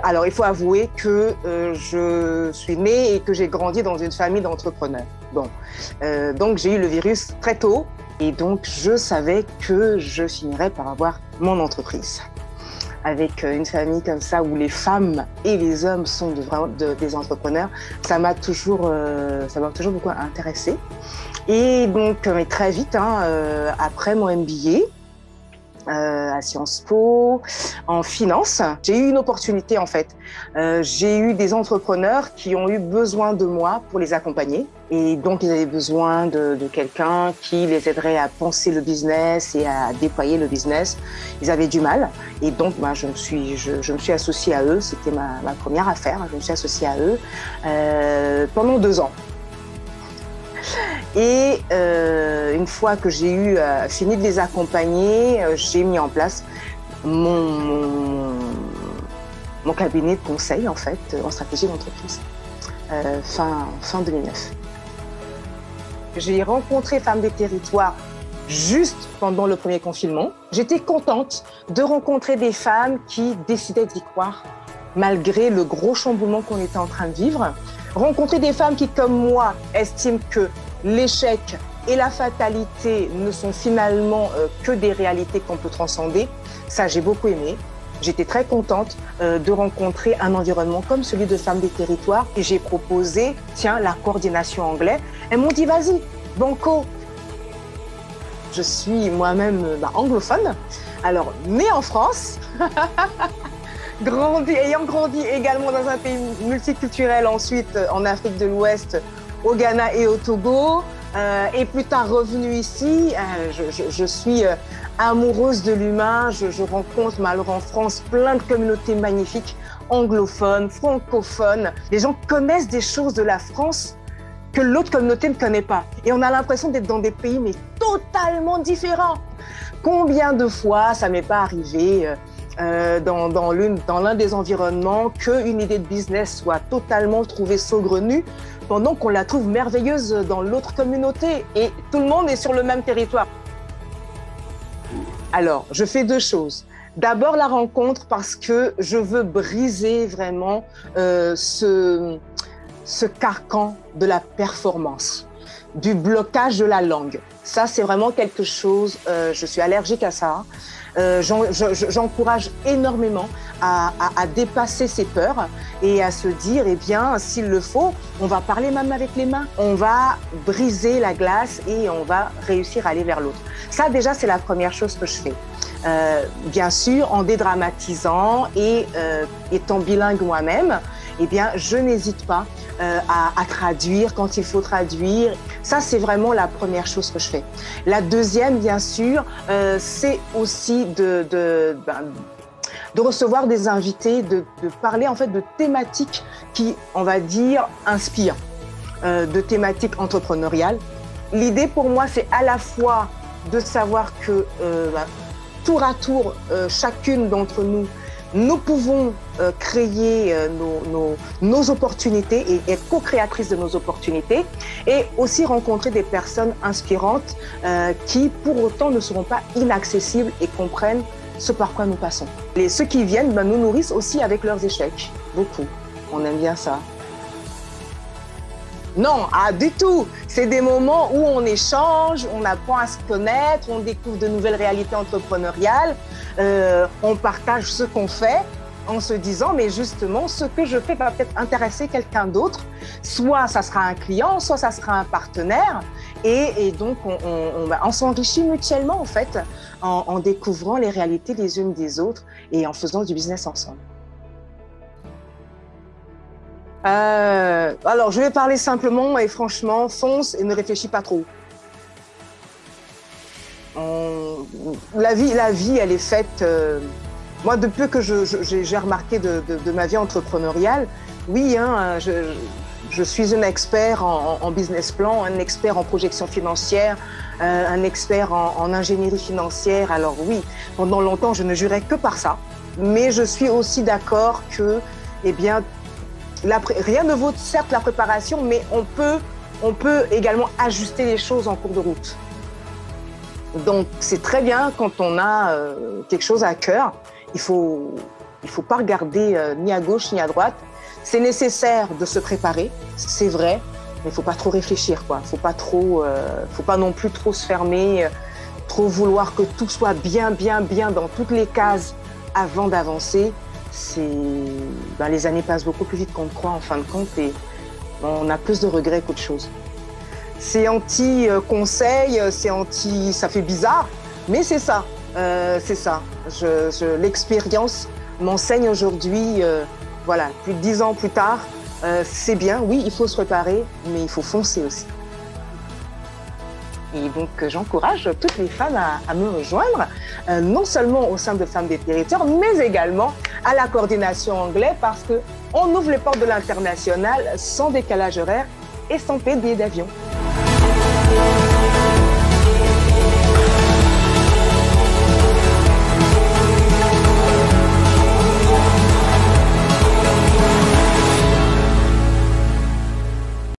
Alors, il faut avouer que je suis née et que j'ai grandi dans une famille d'entrepreneurs. Bon, donc j'ai eu le virus très tôt et donc je savais que je finirais par avoir mon entreprise. Avec une famille comme ça où les femmes et les hommes sont des entrepreneurs, ça m'a toujours beaucoup intéressée. Et donc, mais très vite, après mon MBA, à Sciences Po, en finance. J'ai eu une opportunité en fait. J'ai eu des entrepreneurs qui ont eu besoin de moi pour les accompagner. Et donc, ils avaient besoin de quelqu'un qui les aiderait à penser le business et à déployer le business. Ils avaient du mal. Et donc, je me suis associée à eux. C'était ma première affaire. Je me suis associée à eux pendant 2 ans. Et une fois que j'ai fini de les accompagner, j'ai mis en place mon cabinet de conseil en fait en stratégie d'entreprise fin 2009. J'ai rencontré Femmes des Territoires juste pendant le premier confinement. J'étais contente de rencontrer des femmes qui décidaient d'y croire malgré le gros chamboulement qu'on était en train de vivre. Rencontrer des femmes qui, comme moi, estiment que l'échec et la fatalité ne sont finalement que des réalités qu'on peut transcender. Ça, j'ai beaucoup aimé. J'étais très contente de rencontrer un environnement comme celui de Femmes des Territoires. Et j'ai proposé, la coordination anglaise. Elles m'ont dit, vas-y, banco. Je suis moi-même anglophone. Alors, née en France, ayant grandi également dans un pays multiculturel, ensuite en Afrique de l'Ouest, au Ghana et au Togo, et plus tard revenue ici, je suis amoureuse de l'humain. Je rencontre malheureusement en France plein de communautés magnifiques, anglophones, francophones. Les gens connaissent des choses de la France que l'autre communauté ne connaît pas. Et on a l'impression d'être dans des pays mais totalement différents. Combien de fois ça m'est pas arrivé dans l'un des environnements qu'une idée de business soit totalement trouvée saugrenue pendant qu'on la trouve merveilleuse dans l'autre communauté et tout le monde est sur le même territoire. Alors, je fais 2 choses. D'abord, la rencontre parce que je veux briser vraiment ce carcan de la performance, du blocage de la langue. Ça, c'est vraiment quelque chose, je suis allergique à ça. J'encourage énormément à dépasser ses peurs et à se dire, eh bien, s'il le faut, on va parler même avec les mains. On va briser la glace et on va réussir à aller vers l'autre. Ça, déjà, c'est la première chose que je fais. Bien sûr, en dédramatisant et étant bilingue moi-même, eh bien, je n'hésite pas à traduire quand il faut traduire. Ça, c'est vraiment la première chose que je fais. La deuxième, bien sûr, c'est aussi de recevoir des invités, de parler en fait de thématiques qui, on va dire, inspirent, de thématiques entrepreneuriales. L'idée pour moi, c'est à la fois de savoir que tour à tour, chacune d'entre nous pouvons créer nos opportunités et être co-créatrices de nos opportunités et aussi rencontrer des personnes inspirantes qui, pour autant, ne seront pas inaccessibles et comprennent ce par quoi nous passons. Et ceux qui viennent nous nourrissent aussi avec leurs échecs, beaucoup. On aime bien ça. Non, du tout. C'est des moments où on échange, on apprend à se connaître, on découvre de nouvelles réalités entrepreneuriales, on partage ce qu'on fait en se disant, mais justement, ce que je fais va peut-être intéresser quelqu'un d'autre. Soit ça sera un client, soit ça sera un partenaire. Et donc, on s'enrichit mutuellement, en fait, en découvrant les réalités les unes des autres et en faisant du business ensemble. Alors, je vais parler simplement et franchement, fonce et ne réfléchis pas trop. La vie, elle est faite... moi, depuis que j'ai remarqué de ma vie entrepreneuriale, oui, je suis un expert en business plan, un expert en projection financière, un expert en ingénierie financière. Alors oui, pendant longtemps, je ne jurais que par ça. Mais je suis aussi d'accord que, eh bien, rien ne vaut certes la préparation, mais on peut également ajuster les choses en cours de route. Donc, c'est très bien quand on a quelque chose à cœur. Il faut Il ne faut pas regarder ni à gauche ni à droite. C'est nécessaire de se préparer, c'est vrai, mais il ne faut pas trop réfléchir, quoi. Faut pas non plus trop se fermer, trop vouloir que tout soit bien dans toutes les cases avant d'avancer. Les années passent beaucoup plus vite qu'on ne croit en fin de compte et on a plus de regrets qu'autre chose. C'est anti-conseil, ça fait bizarre, mais c'est ça. L'expérience m'enseigne aujourd'hui, plus de 10 ans plus tard, c'est bien, oui, il faut se préparer, mais il faut foncer aussi. Et donc, j'encourage toutes les femmes à me rejoindre, non seulement au sein de Femmes des Territoires, mais également à la coordination anglais, parce qu'on ouvre les portes de l'international sans décalage horaire et sans payer de billets d'avion.